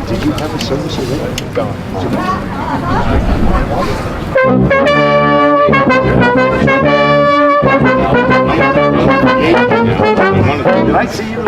Did you have a service already? Did I see you?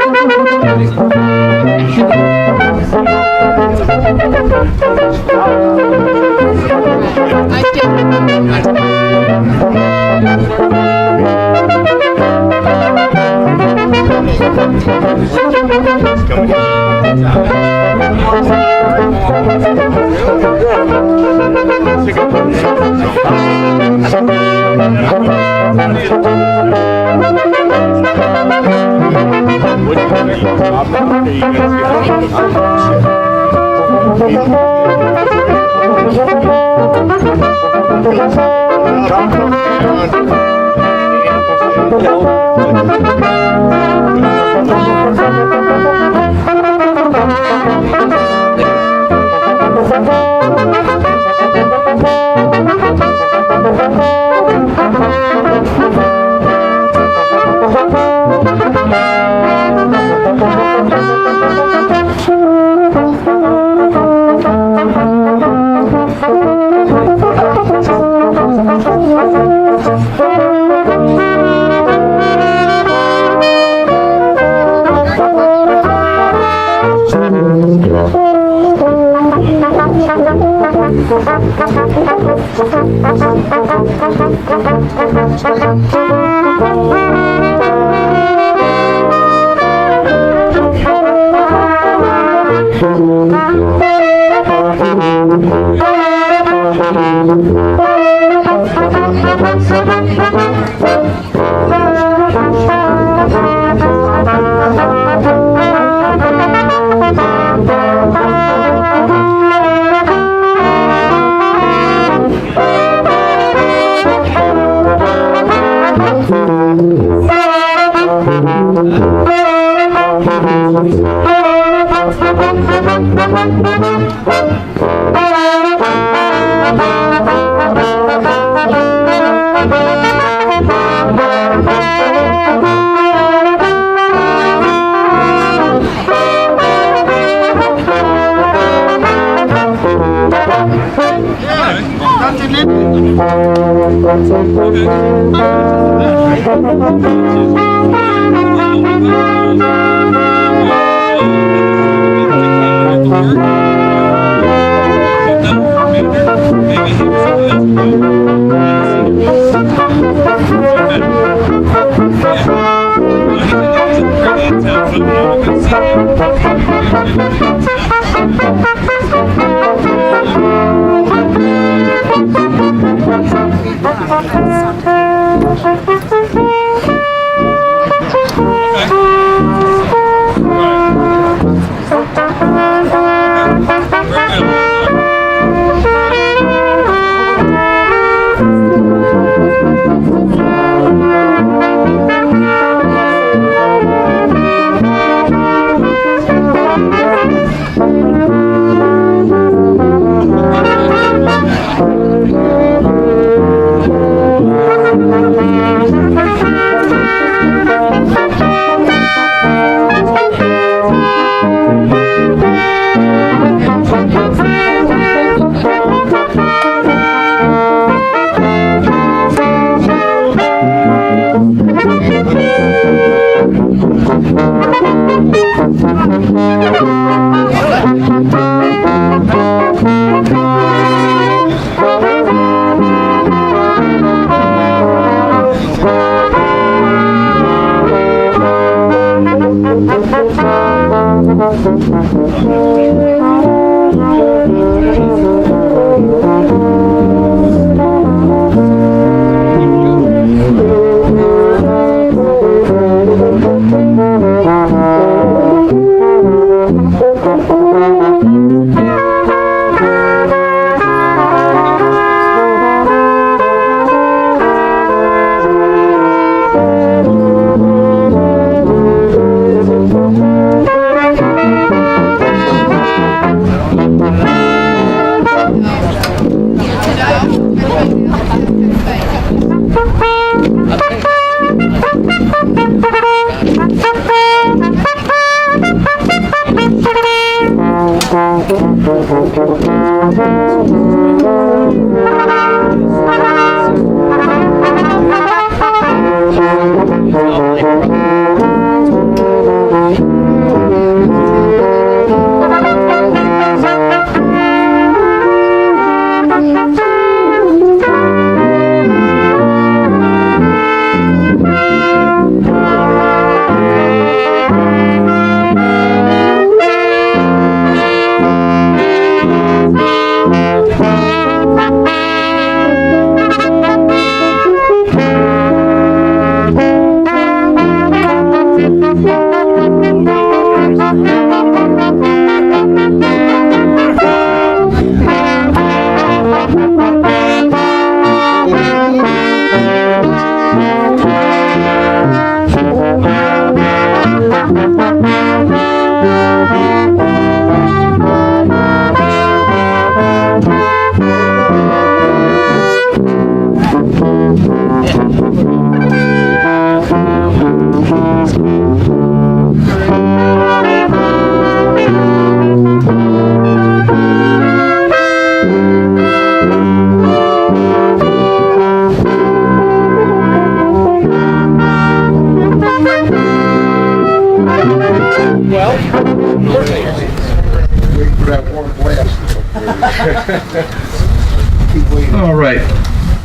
All right.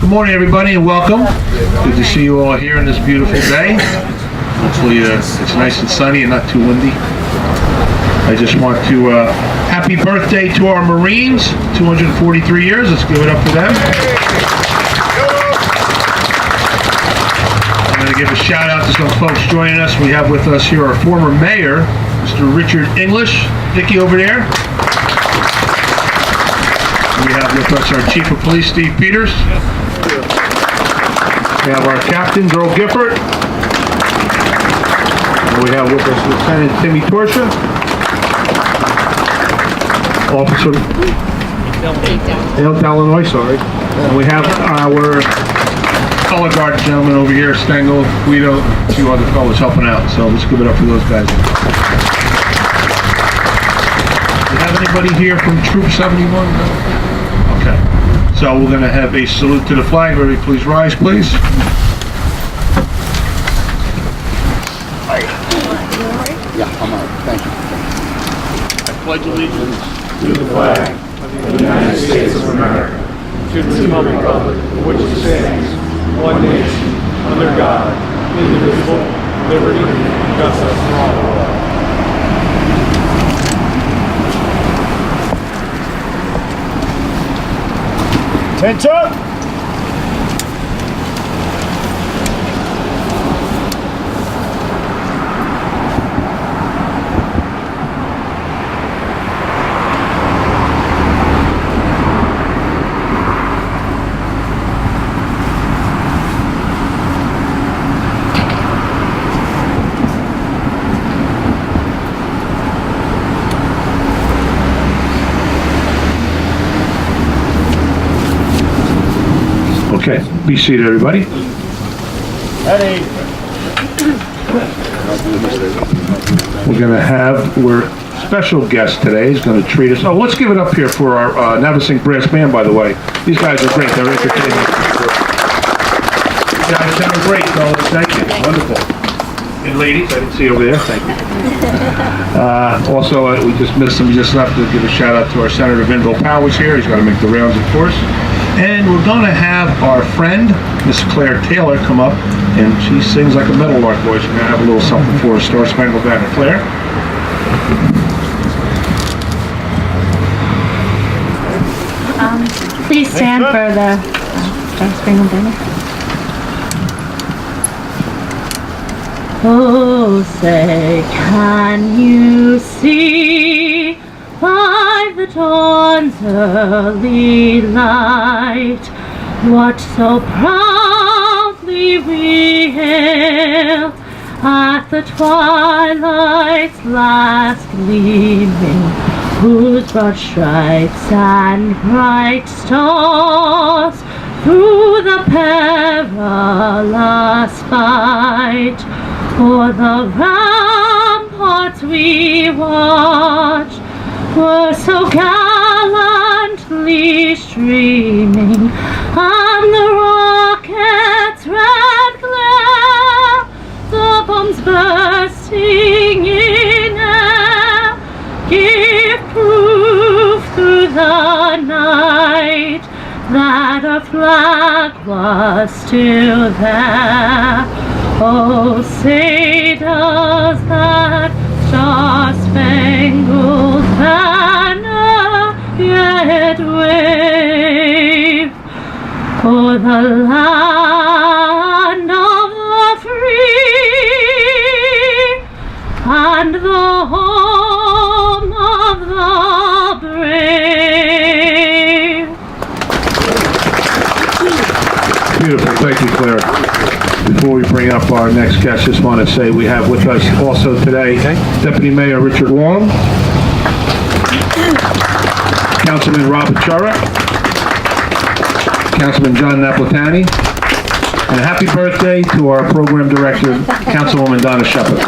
Good morning, everybody, and welcome. Good to see you all here on this beautiful day. Hopefully, it's nice and sunny and not too windy. I just want to happy birthday to our Marines, 243 years. Let's give it up for them. I'm going to give a shout out to some folks joining us. We have with us here our former mayor, Mr. Richard English. Dickie over there. We have with us our Chief of Police, Steve Peters. We have our Captain, Earl Gifford. And we have with us Lieutenant Timmy Torsha. Officer Dale Illinois, sorry. And we have our color guard gentleman over here, Stengel, Guido, a few other fellows helping out. So let's give it up for those guys. Do you have anybody here from Troop 71? No? Okay. So we're going to have a salute to the flag. Everybody please rise, please. Yeah, I'm all right. Thank you. I pledge allegiance to the flag of the United States of America, to the republic for which it stands, one nation, under God, indivisible, liberty, and justice for all. Attention! Okay, be seated, everybody. We're going to have, we're special guest today is going to treat us. Oh, let's give it up here for our Navasink Brass Band, by the way. These guys are great. They're entertaining. You guys sound great, fellas. Thank you. Wonderful. And ladies, I didn't see you over there. Thank you. Also, we just missed him. We just left to give a shout out to our Senator Vinville Powers here. He's got to make the rounds, of course. And we're going to have our friend, Miss Claire Taylor, come up, and she sings like a metal lark voice. We're going to have a little something for Star Spangled Banner. Claire? Please stand for the Star Spangled Banner. Oh, say, can you see by the dawn's early light what so proudly we hail at the twilight's last gleaming, whose broad stripes and bright stars through the perilous fight o'er the ramparts we watch was so gallantly streaming on the rocket's red glare, the bombs bursting in air give proof through the night that a flag was still there. Oh, say does that star-spangled banner yet wave for the land of the free and the home of the brave. Beautiful. Thank you, Claire. Before we bring up our next guest, just want to say we have with us also today Deputy Mayor Richard Long, Councilman Robert Chara, Councilman John Napolitani, and a happy birthday to our program director, Councilwoman Donna Shepard.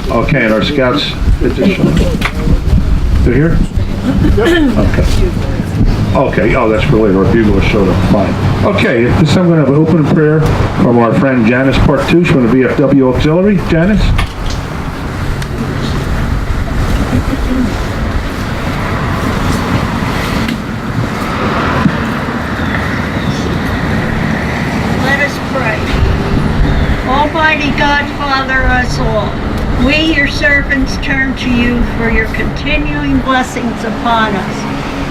Okay, and our scouts, they're here? Okay. Okay, oh, that's for later. Our bugler showed up. Fine. Okay, at this time I'm going to have an open prayer from our friend Janice Partouche from the VFW Auxiliary. Janice? Let us pray. Almighty God, Father us all, we, your servants, turn to you for your continuing blessings upon us.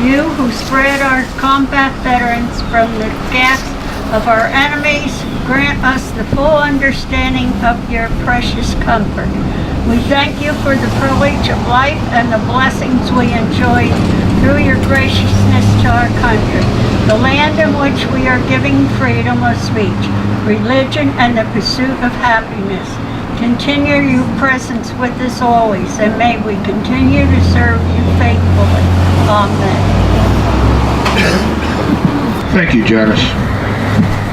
You who spread our combat veterans from the gaps of our enemies, grant us the full understanding of your precious comfort. We thank you for the privilege of life and the blessings we enjoy through your graciousness to our country, the land in which we are giving freedom of speech, religion, and the pursuit of happiness. Continue your presence with us always, and may we continue to serve you faithfully. Amen. Thank you, Janice.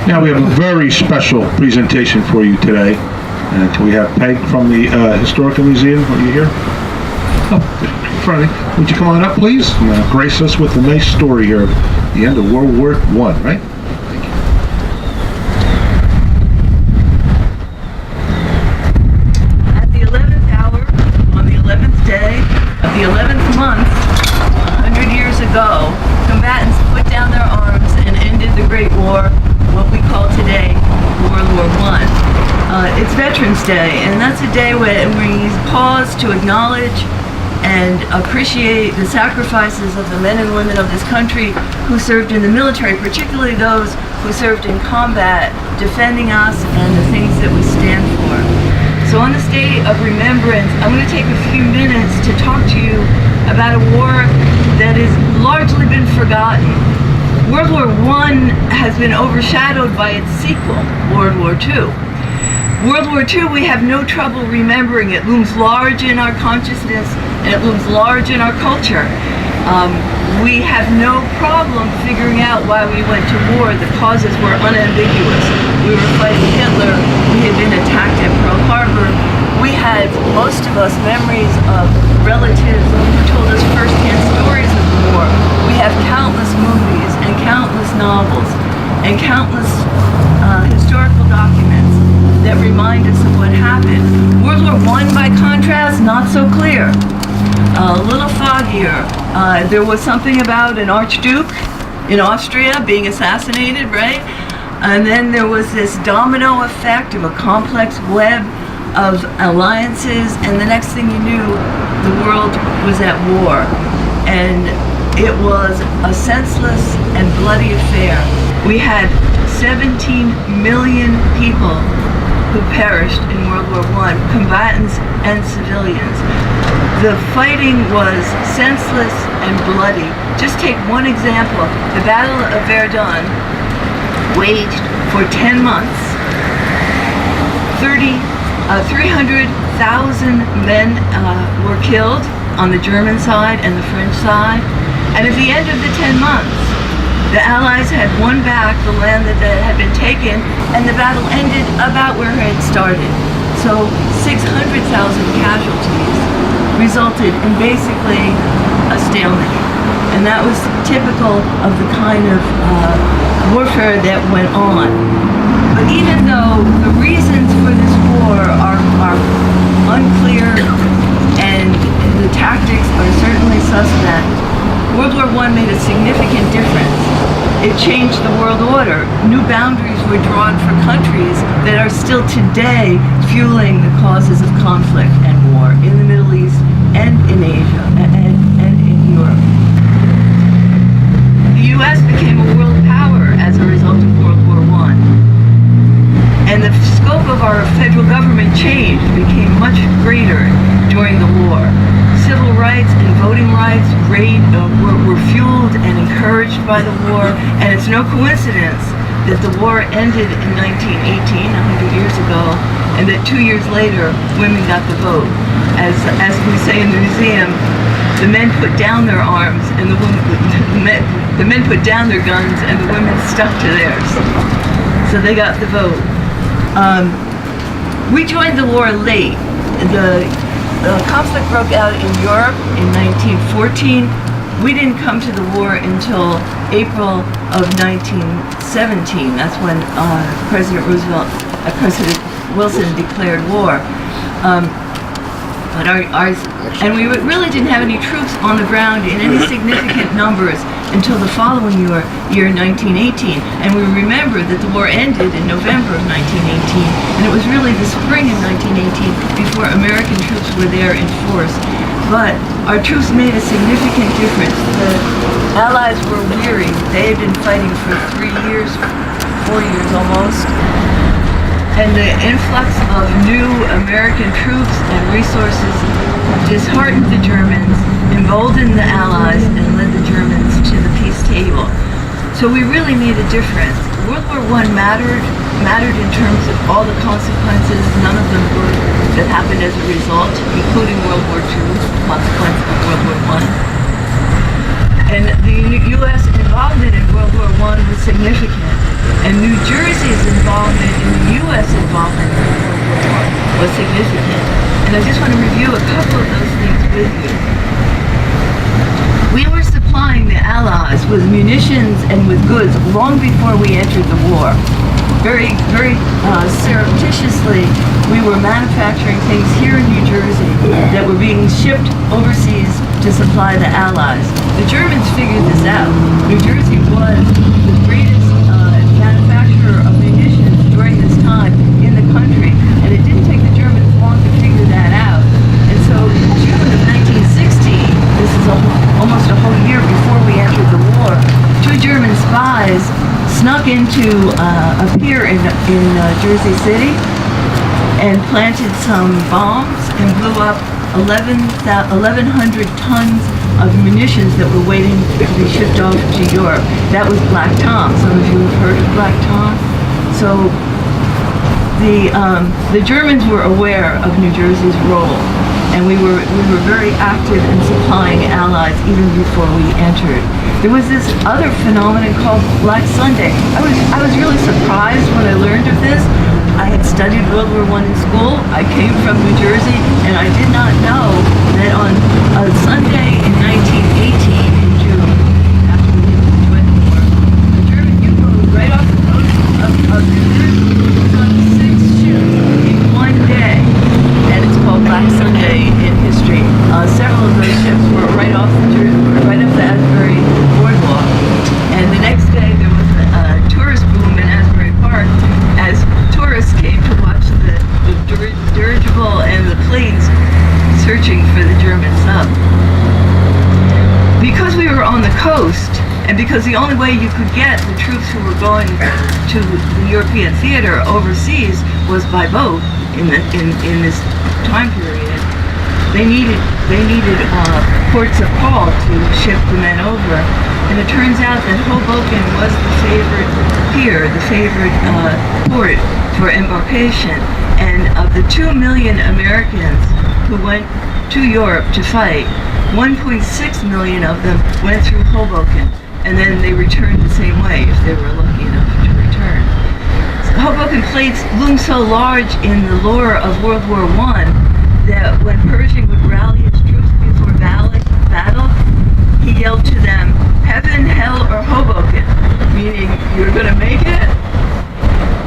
Now we have a very special presentation for you today. And we have Peg from the Historical Museum. Are you here? Oh, in front of me. Would you come on up, please? And grace us with a nice story here of the end of World War I, right? Thank you. At the 11th hour, on the 11th day of the 11th month, 100 years ago, combatants put down their arms and ended the Great War, what we call today World War I. It's Veterans Day, and that's a day when we pause to acknowledge and appreciate the sacrifices of the men and women of this country who served in the military, particularly those who served in combat, defending us and the things that we stand for. So on this day of remembrance, I'm going to take a few minutes to talk to you about a war that has largely been forgotten. World War I has been overshadowed by its sequel, World War II. World War II, we have no trouble remembering. It looms large in our consciousness and it looms large in our culture. We have no problem figuring out why we went to war. The causes were unambiguous. We were fighting Hitler. We had been attacked at Pearl Harbor. We had, most of us, memories of relatives who told us firsthand stories of the war. We have countless movies and countless novels and countless historical documents that remind us of what happened. World War I, by contrast, not so clear. A little foggier. There was something about an archduke in Austria being assassinated, right? And then there was this domino effect of a complex web of alliances, and the next thing you knew, the world was at war. And it was a senseless and bloody affair. We had 17 million people who perished in World War I, combatants and civilians. The fighting was senseless and bloody. Just take one example. The Battle of Verdun waged for 10 months. 300,000 men were killed on the German side and the French side. And at the end of the 10 months, the Allies had won back the land that had been taken, and the battle ended about where it had started. So 600,000 resulted in basically a stalemate. And that was typical of the kind of warfare that went on. But even though the reasons for this war are unclear and the tactics are certainly suspect, World War I made a significant difference. It changed the world order. New boundaries were drawn for countries that are still today fueling the causes of conflict and war in the Middle East and in Asia and in Europe. The U.S. became a world power as a result of World War I. And the scope of our federal government changed, became much greater during the war. Civil rights and voting rights were fueled and encouraged by the war, and it's no coincidence that the war ended in 1918, 100 years ago, and that 2 years later, women got the vote. As we say in the museum, the men put down their arms, and the men put down their guns, and the women stuck to theirs. So they got the vote. We joined the war late. The conflict broke out in Europe in 1914. We didn't come to the war until April of 1917. That's when President Wilson declared war. And we really didn't have any troops on the ground in any significant numbers until the following year 1918. And we remember that the war ended in November of 1918, and it was really the spring of 1918 before American troops were there in force. But our troops made a significant difference. The Allies were weary. They had been fighting for 3 years, 4 years almost. And the influx of new American troops and resources disheartened the Germans, emboldened the Allies, and led the Germans to the peace table. So we really made a difference. World War I mattered in terms of all the consequences. None of them were that happened as a result, including World War II, consequence of World War I. And the U.S. involvement in World War I was significant. And New Jersey's involvement in the U.S. involvement in World War I was significant. And I just want to review a couple of those things with you. We were supplying the Allies with munitions and with goods long before we entered the war. Very surreptitiously, we were manufacturing things here in New Jersey that were being shipped overseas to supply the Allies. The Germans figured this out. New Jersey was the greatest manufacturer of munitions during this time in the country, and it didn't take the Germans long to figure that out. And so in June of 1960, this is almost a whole year before we entered the war, 2 German spies snuck into a pier in Jersey City and planted some bombs and blew up 1,100 tons of munitions that were waiting to be shipped off to Europe. That was Black Tom. Some of you have heard of Black Tom. So the Germans were aware of New Jersey's role, and we were very active in supplying Allies even before we entered. There was this other phenomenon called Black Sunday. I was really surprised when I learned of this. I had studied World War I in school. I came from New Jersey, and I did not know that on a Sunday in 1918 in June, after we joined the war, the German U-boat right off the coast of New Jersey was on 6 ships in one day, and it's called Black Sunday in history. Several of those ships were right off the Asbury boardwalk, and the next day there was a tourist boom in Asbury Park as tourists came to watch the dirigible and the planes searching for the German sub. Because we were on the coast, and because the only way you could get the troops who were going to the European theater overseas was by boat in this time period, they needed ports of call to ship the men over. And it turns out that Hoboken was the favorite pier, the favorite port for embarkation. And of the 2 million Americans who went to Europe to fight, 1.6 million of them went through Hoboken, and then they returned the same way if they were lucky enough to return. So Hoboken loomed so large in the lore of World War I that when Pershing would rally his troops yelled to them, "Heaven, hell, or Hoboken," meaning you're going to make it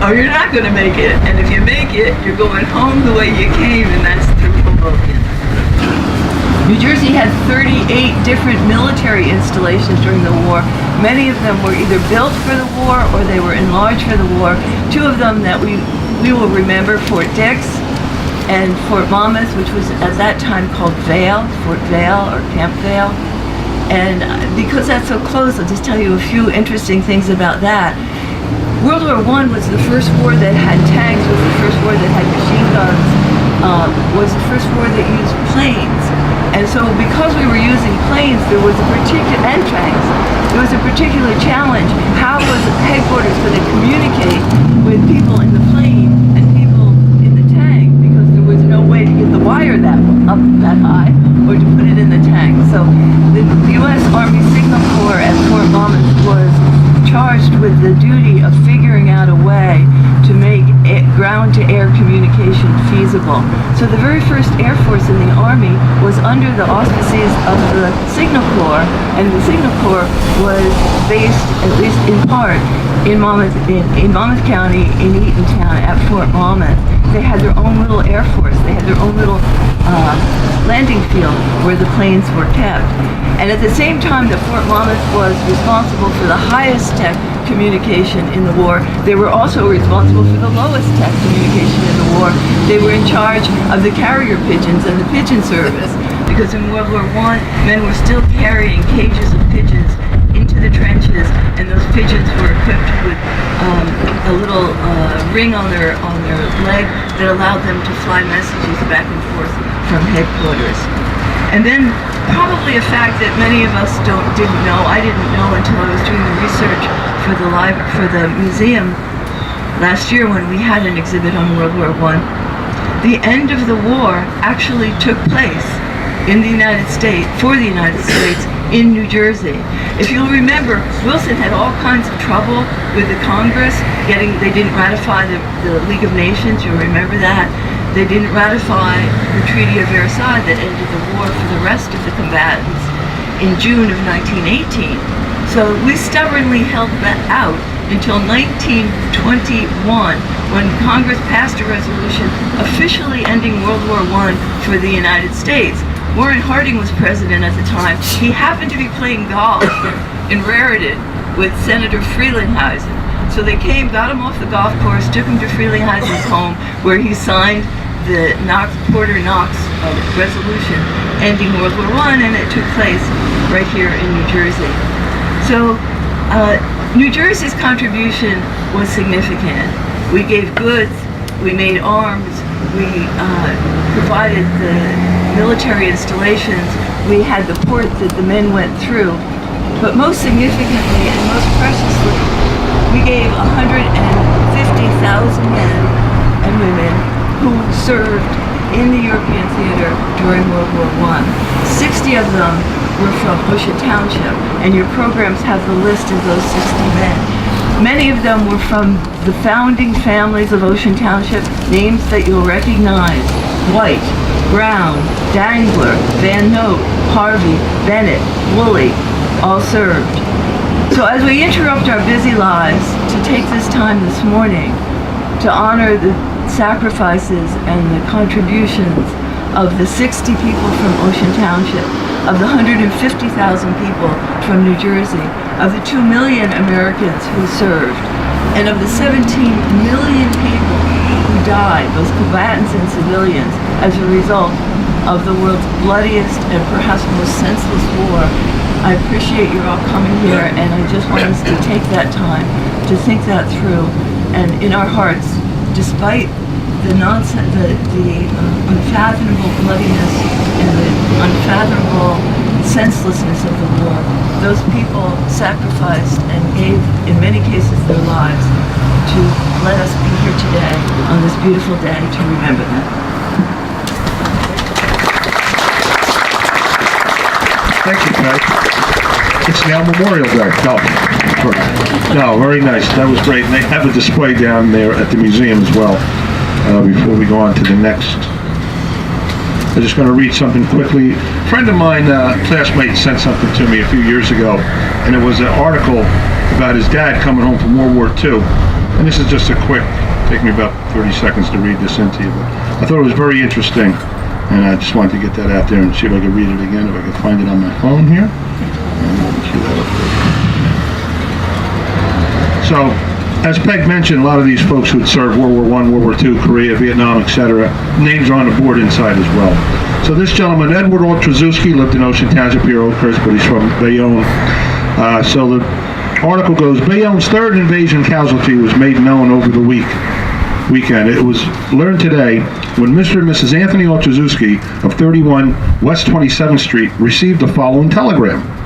or you're not going to make it. And if you make it, you're going home the way you came, and that's through Hoboken. New Jersey had 38 different military installations during the war. Many of them were either built for the war or they were enlarged for the war. Two of them that we will remember, Fort Dix and Fort Monmouth, which was at that time called Vale, Fort Vale or Camp Vale. And because that's so close, I'll just tell you a few interesting things about that. World War I was the first war that had tanks, was the first war that had machine guns, was the first war that used planes. And so because we were using planes, there was a particular challenge. How was headquarters going to communicate with people in the plane and people in the tank, because there was no way to get the wire up that high or to put it in the tank. So the U.S. Army Signal Corps at Fort Monmouth was charged with the duty of figuring out a way to make ground-to-air communication feasible. So the very first Air Force in the Army was under the auspices of the Signal Corps, and the Signal Corps was based, at least in part, in Monmouth County, in Eatontown, at Fort Monmouth. They had their own little Air Force. They had their own little landing field where the planes were kept. And at the same time that Fort Monmouth was responsible for the highest tech communication in the war, they were also responsible for the lowest tech communication in the war. They were in charge of the carrier pigeons and the pigeon service, because in World War I, men were still carrying cages of pigeons into the trenches, and those pigeons were equipped with a little ring on their leg that allowed them to fly messages back and forth from headquarters. And then probably a fact that many of us didn't know, I didn't know until I was doing the research for the museum last year when we had an exhibit on World War I. The end of the war actually took place in the United States, for the United States, in New Jersey. If you'll remember, Wilson had all kinds of trouble with the Congress. They didn't ratify the League of Nations, you'll remember that. They didn't ratify the Treaty of Versailles that ended the war for the rest of the combatants in June of 1918. So we stubbornly held that out until 1921, when Congress passed a resolution officially ending World War I for the United States. Warren Harding was president at the time. He happened to be playing golf in Raritan with Senator Frelinghuysen. So they came, got him off the golf course, took him to Frelinghuysen's home, where he signed the Porter-Knox resolution ending World War I, and it took place right here in New Jersey. So New Jersey's contribution was significant. We gave goods, we made arms, we provided the military installations, we had the port that the men went through, but most significantly and most preciously, we gave 150,000 men and women who served in the European theater during World War I. 60 of them were from Ocean Township, and your programs have the list of those 60 men. Many of them were from the founding families of Ocean Township, names that you'll recognize: White, Brown, Dangler, Van Note, Harvey, Bennett, Woolley, all served. So as we interrupt our busy lives to take this time this morning to honor the sacrifices and the contributions of the 60 people from Ocean Township, of the 150,000 people from New Jersey, of the 2 million Americans who served, and of the 17 million people who died, both combatants and civilians, as a result of the world's bloodiest and perhaps most senseless war. I appreciate you all coming here, and I just want us to take that time to think that through, and in our hearts, despite the unfathomable bloodiness and the unfathomable senselessness of the war, those people sacrificed and gave, in many cases, their lives to let us be here today, on this beautiful day, to remember them. Thank you, Pat. It's now Memorial Day. No, very nice. That was great. And they have a display down there at the museum as well, before we go on to the next I'm just going to read something quickly. A friend of mine, classmate, sent something to me a few years ago, and it was an article about his dad coming home from World War II. And this is just a quick, take me about 30 seconds to read this into you, but I thought it was very interesting, and I just wanted to get that out there and see if I could read it again, if I could find it on my phone here. So, as Peg mentioned, a lot of these folks who had served World War I, World War II, Korea, Vietnam, etc., names are on the board inside as well. So this gentleman, Edward Oltraszewski, lived in Ocean Township here, Oakhurst, but he's from Bayonne. So the article goes, Bayonne's third invasion casualty was made known over the weekend. It was learned today when Mr. and Mrs. Anthony Oltraszewski of 31 West 27th Street received the following telegram.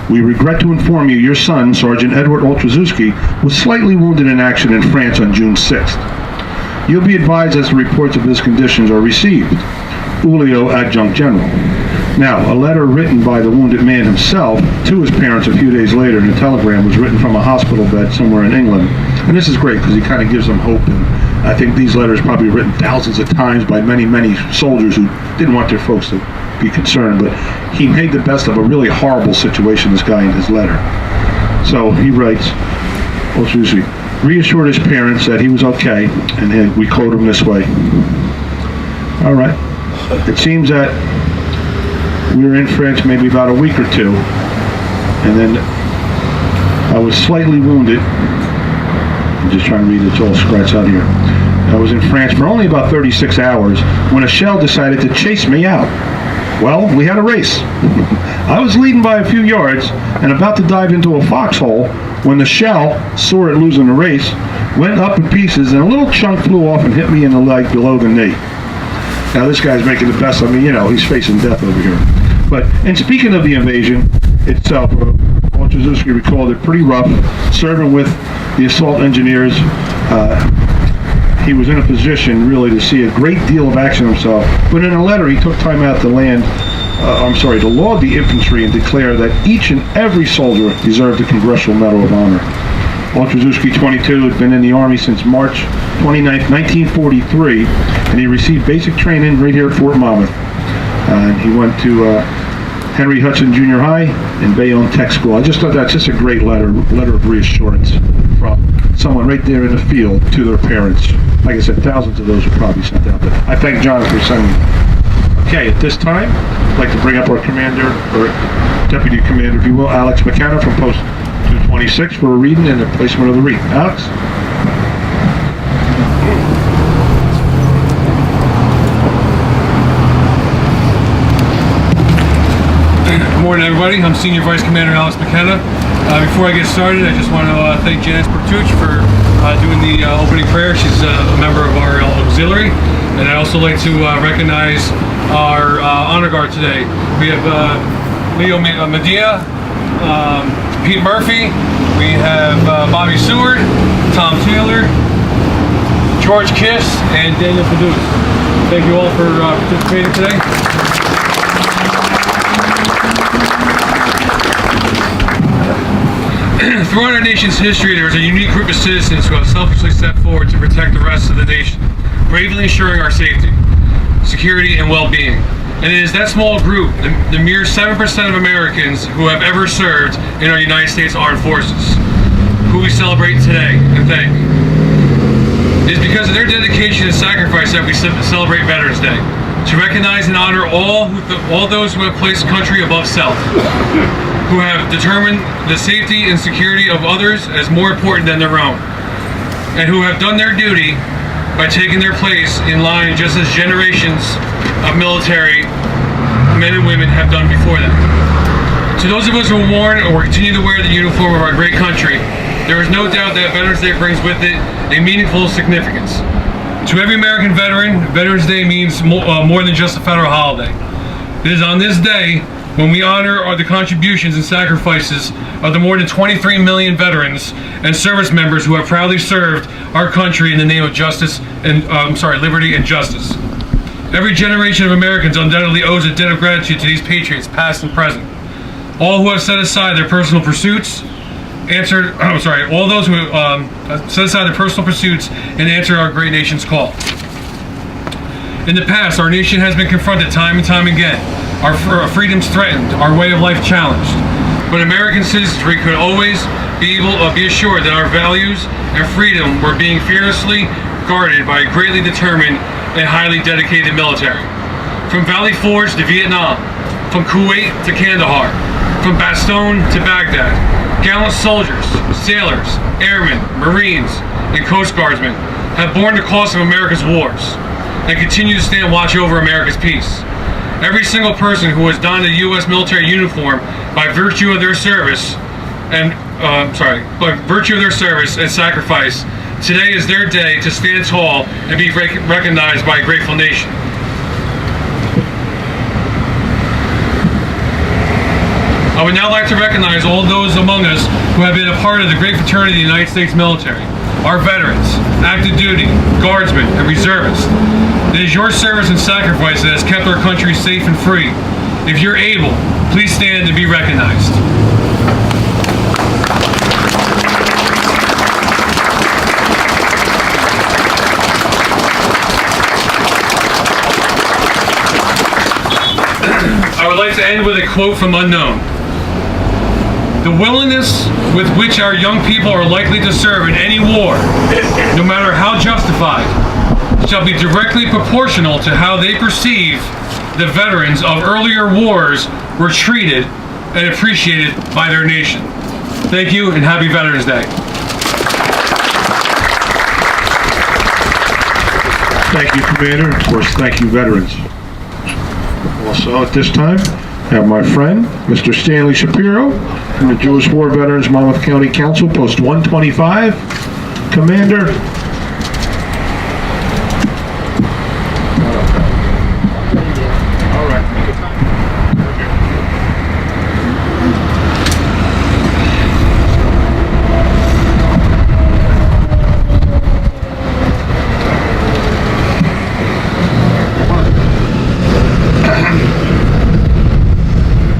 We regret to inform you your son, Sergeant Edward Oltraszewski, was slightly wounded in action in France on June 6th. You'll be advised as the reports of his conditions are received. Julio, Adjunct General. Now, a letter written by the wounded man himself to his parents a few days later in a telegram was written from a hospital bed somewhere in England. And this is great because he kind of gives them hope. And I think these letters probably written thousands of times by many, many soldiers who didn't want their folks to be concerned. But he made the best of a really horrible situation, this guy, in his letter. So he writes, reassured his parents that he was okay. And we quote him this way. All right. It seems that we were in France maybe about a week or two, and then I was slightly wounded. I'm just trying to read it, it's all scratched out here. I was in France for only about 36 hours when a shell decided to chase me out. Well, we had a race. I was leading by a few yards and about to dive into a foxhole when the shell, sore at losing the race, went up in pieces and a little chunk flew off and hit me in the leg below the knee. Now this guy's making the best of me, he's facing death over here. But, and speaking of the invasion itself, Oltraszewski recalled it pretty rough, serving with the assault engineers. He was in a position really to see a great deal of action himself, but in a letter he took time out to laud the infantry and declare that each and every soldier deserved the Congressional Medal of Honor. Oltraszewski, 22, had been in the Army since March 29, 1943, and he received basic training right here at Fort Monmouth. He went to Henry Hudson Junior High and Bayonne Tech School. I just thought that's just a great letter of reassurance from someone right there in the field to their parents. Like I said, thousands of those were probably sent out, but I thank John for sending them. Okay, at this time, I'd like to bring up our commander, or deputy commander, if you will, Alex McKenna from Post 226 for a reading and a placement of the wreath. Alex? Good morning, everybody. I'm Senior Vice Commander Alex McKenna. Before I get started, I just want to thank Janice Bertucci for doing the opening prayer. She's a member of our auxiliary. And I'd also like to recognize our honor guard today. We have Leo Medina, Pete Murphy, we have Bobby Seward, Tom Taylor, George Kiss, and Daniel Padus. Thank you all for participating today. Throughout our nation's history, there is a unique group of citizens who have selflessly stepped forward to protect the rest of the nation, bravely ensuring our safety, security, and well-being. And it is that small group, the mere 7% of Americans who have ever served in our United States Armed Forces, who we celebrate today and thank. It is because of their dedication and sacrifice that we celebrate Veterans Day, to recognize and honor all those who have placed country above self, who have determined the safety and security of others as more important than their own, and who have done their duty by taking their place in line just as generations of military men and women have done before them. To those of us who worn or continue to wear the uniform of our great country, there is no doubt that Veterans Day brings with it a meaningful significance. To every American veteran, Veterans Day means more than just a federal holiday. It is on this day when we honor the contributions and sacrifices of the more than 23 million veterans and service members who have proudly served our country in the name of justice and liberty and justice. Every generation of Americans undoubtedly owes a debt of gratitude to these patriots, past and present. All who have set aside their personal pursuits, all those who set aside their personal pursuits and answered our great nation's call. In the past, our nation has been confronted time and time again. Our freedoms threatened, our way of life challenged. But American citizenry could always be assured that our values and freedom were being fearlessly guarded by a greatly determined and highly dedicated military. From Valley Forge to Vietnam, from Kuwait to Kandahar, from Bastogne to Baghdad, gallant soldiers, sailors, airmen, Marines, and Coast Guardsmen have borne the cost of America's wars and continue to stand watch over America's peace. Every single person who has donned a U.S. military uniform by virtue of their service and sacrifice, today is their day to stand tall and be recognized by a grateful nation. I would now like to recognize all those among us who have been a part of the great fraternity of the United States military. Our veterans, active duty, guardsmen, and reservists. It is your service and sacrifice that has kept our country safe and free. If you're able, please stand and be recognized. I would like to end with a quote from Unknown. The willingness with which our young people are likely to serve in any war, no matter how justified, shall be directly proportional to how they perceive the veterans of earlier wars were treated and appreciated by their nation. Thank you and happy Veterans Day. Thank you, Commander. Of course, thank you, veterans. Also, at this time, I have my friend, Mr. Stanley Shapiro, from the Jewish War Veterans Monmouth County Council, Post 125. Commander. All right.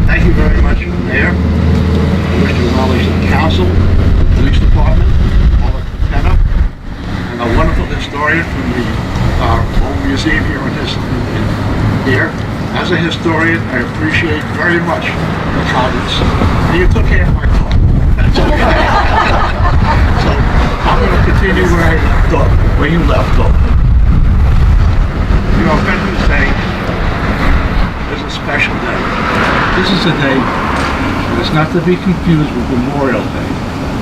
Thank you very much, Mayor. I wish to acknowledge the council, the police department, all the lieutenant, and a wonderful historian from the home museum here. As a historian, I appreciate very much the comments. And you took care of my car. That's okay. So I'm going to continue where you left off. You know, Veterans Day is a special day. This is a day that is not to be confused with Memorial Day.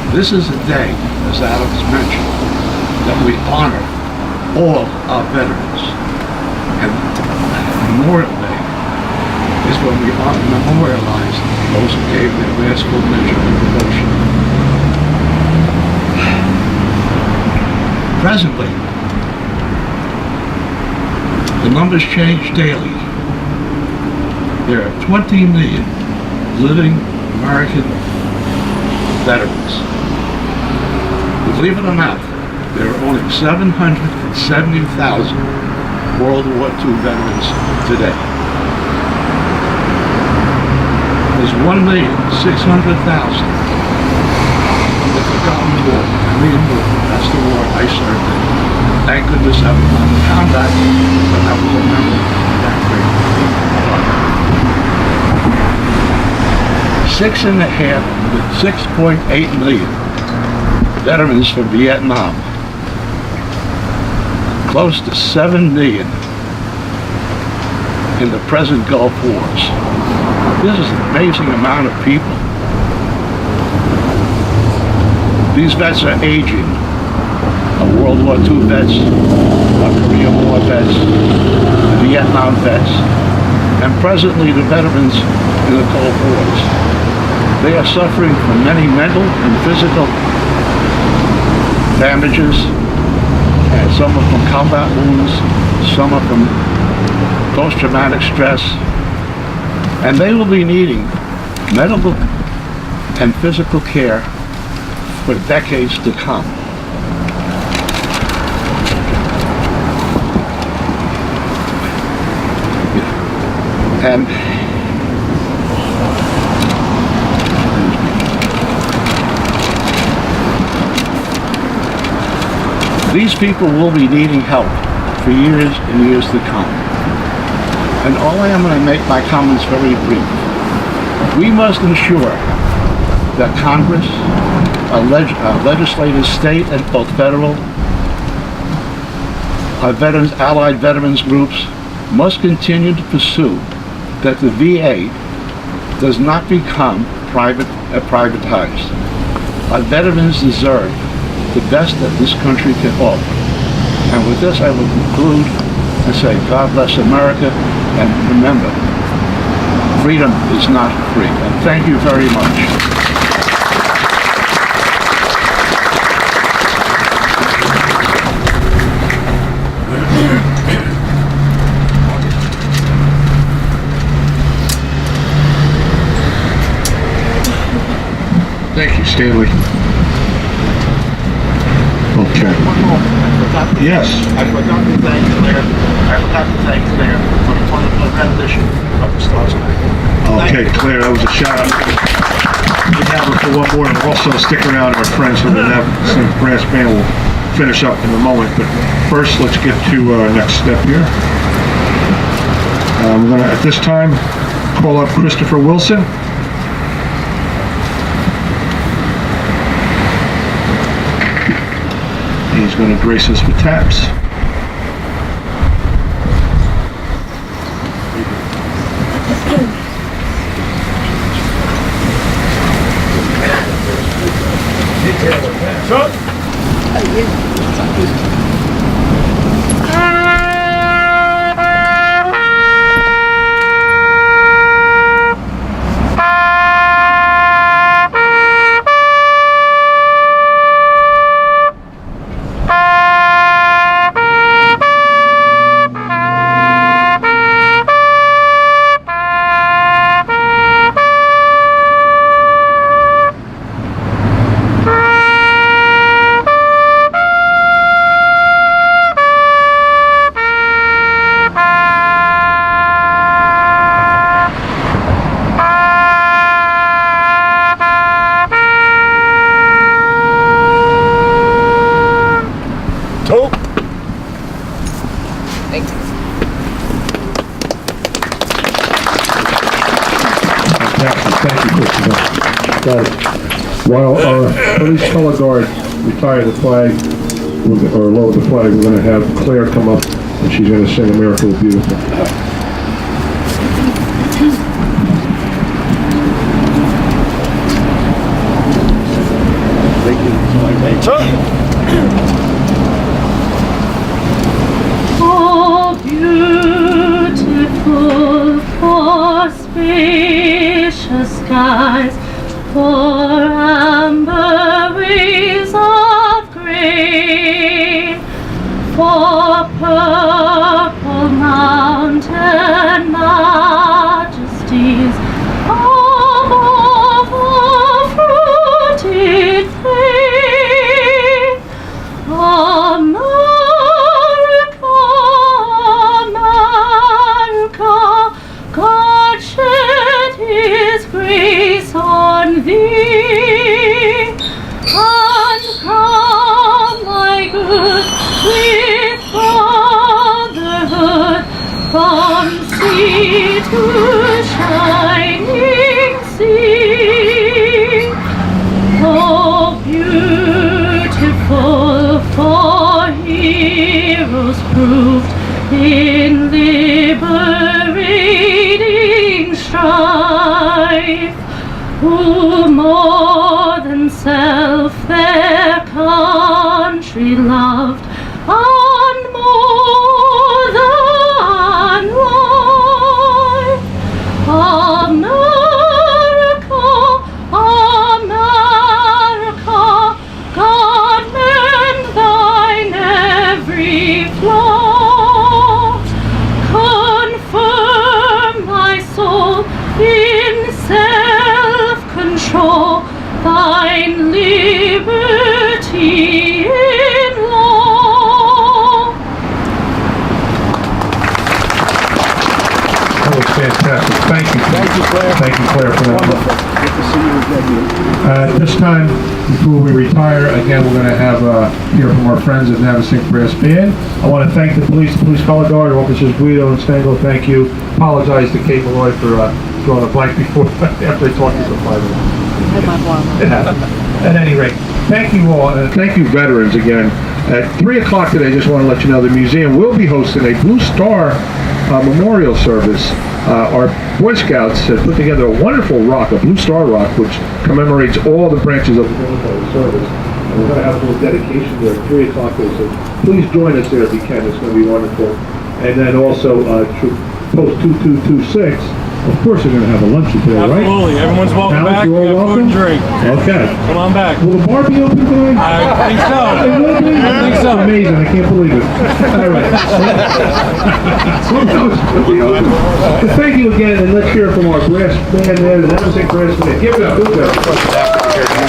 This is a day, as Alex mentioned, that we honor all our veterans. And Memorial Day is when we memorialize those who gave their last full measure of devotion. Presently, the numbers change daily. There are 20 million living American veterans. Believe it or not, there are only 770,000 World War II veterans today. There's 1,600,000 in the forgotten war, Korean War. That's the war I served in. Thank goodness I was not in combat, but I was a member of that great war. 6.8 million veterans from Vietnam. Close to 7 million in the present Gulf Wars. This is an amazing amount of people. These vets are aging. Our World War II vets, our Korean War vets, the Vietnam vets, and presently the veterans in the Gulf Wars. They are suffering from many mental and physical damages, and some are from combat wounds, some are from post-traumatic stress, and they will be needing medical and physical care for decades to come. And these people will be needing help for years and years to come. And all I am going to make my comments very brief. We must ensure that Congress, our legislators, state and both federal, our veterans, allied veterans groups, must continue to pursue that the VA does not become privatized. Our veterans deserve the best that this country can offer. And with this, I will conclude and say, God bless America, and remember, freedom is not free. And thank you very much. Thank you, Stanley. Okay. One more. Yes. I forgot to thank Claire. I forgot to thank Claire for the wonderful rendition of the Star Spangled. Okay, Claire, that was a shout out. We have her for one more, and also stick around, our friends from the brass band will finish up in a moment. But first, let's get to our next step here. I'm going to, at this time, call up Christopher Wilson. He's going to grace us with taps. Thank you, Christopher. While our police color guard retire the flag, or lower the flag, we're going to have Claire come up, and she's going to sing America the Beautiful. Oh, beautiful for spacious skies, for amber waves of grain, for purple mountain majesties above a fruited plain. America, America, God shed His grace on thee, and crown thy good with brotherhood from sea to shining sea. Oh, beautiful for heroes proved in liberating strife, who more than self their country loved, and more than life. America, America, God mend thine every flaw. Fantastic. Thank you. Thank you, Claire. Thank you, Claire, for that. Wonderful. Good to see you again. At this time, before we retire, again, we're going to have hear from our friends at Navasink Brass Band. I want to thank the police color guard, Officers Guido and Stengel. Thank you. Apologize to Kate Malloy for drawing a blank before after I talked to you for 5 minutes. It happens. At any rate, thank you all, and thank you veterans again. At 3 o'clock today, I just want to let you know the museum will be hosting a Blue Star memorial service. Our Boy Scouts have put together a wonderful rock, a Blue Star rock, which commemorates all the branches of the military service. And we're going to have a little dedication there at 3 o'clock today, so please join us there if you can. It's going to be wonderful. And then also, post 2226, of course you're going to have a luncheon today, right? Absolutely. Everyone's welcome Alex, back. you all We have food welcome? and drink. Okay. Come on back. Will the bar be open today? I think so. It will be? I think so. Amazing, I can't believe it. All right. Who knows? It'll be open. Well, thank you again, and let's hear from our brass band there, the Navasink Brass Band. Give it up, give it up.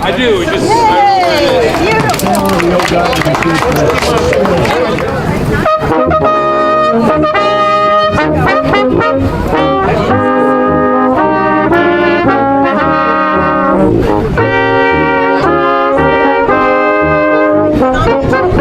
I do. Just. Beautiful.